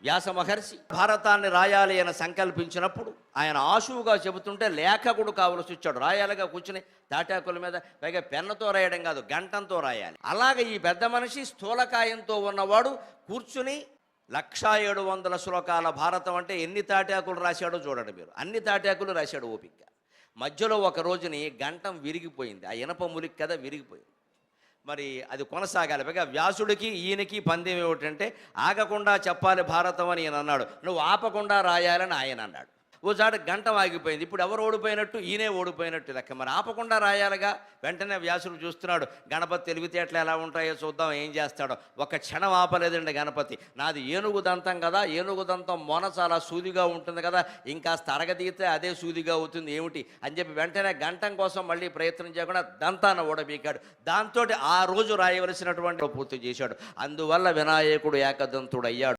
వ్యాస మహర్షి భారతాన్ని రాయాలి అని సంకల్పించినప్పుడు ఆయన ఆశువుగా చెబుతుంటే లేఖకుడు కావలసి వచ్చాడు. రాయాలిగా కూర్చుని తాటాకుల మీద, పైగా పెన్నుతో రాయడం కాదు, గంటంతో రాయాలి. అలాగే ఈ పెద్ద మనిషి స్థూలకాయంతో ఉన్నవాడు కూర్చుని 1700 శ్లోకాల భారతం అంటే ఎన్ని తాటాకులు రాశాడో చూడండి మీరు. అన్ని తాటాకులు రాశాడు ఓపిక. మధ్యలో ఒక రోజుని గంటం విరిగిపోయింది. ఆ ఇనప ములికి కదా విరిగిపోయింది. మరి అది కొనసాగాలి. పైగా వ్యాసుడికి ఈయనకి పందెం ఏమిటంటే ఆగకుండా చెప్పాలి భారతం అని ఈయన అన్నాడు, నువ్వు ఆపకుండా రాయాలని ఆయన అన్నాడు. ఓసారి గంటం ఆగిపోయింది. ఇప్పుడు ఎవరు ఓడిపోయినట్టు? ఈయనే ఓడిపోయినట్టు లెక్క. మరి ఆపకుండా రాయాలిగా. వెంటనే వ్యాసుడు చూస్తున్నాడు, గణపతి తెలివితేటలు ఎలా ఉంటాయో చూద్దాం ఏం చేస్తాడో. ఒక క్షణం ఆపలేదండి గణపతి. నాది ఏనుగు దంతం కదా, ఏనుగు దంతం మొన చాలా సూదిగా ఉంటుంది కదా, ఇంకా తరగదీతే అదే సూదిగా అవుతుంది ఏమిటి అని చెప్పి వెంటనే గంటం కోసం మళ్ళీ ప్రయత్నం చేయకుండా దంతాన్ని ఓడబీకాడు. దాంతో ఆ రోజు రాయవలసినటువంటి పూర్తి చేశాడు. అందువల్ల వినాయకుడు ఏకదంతుడు అయ్యాడు.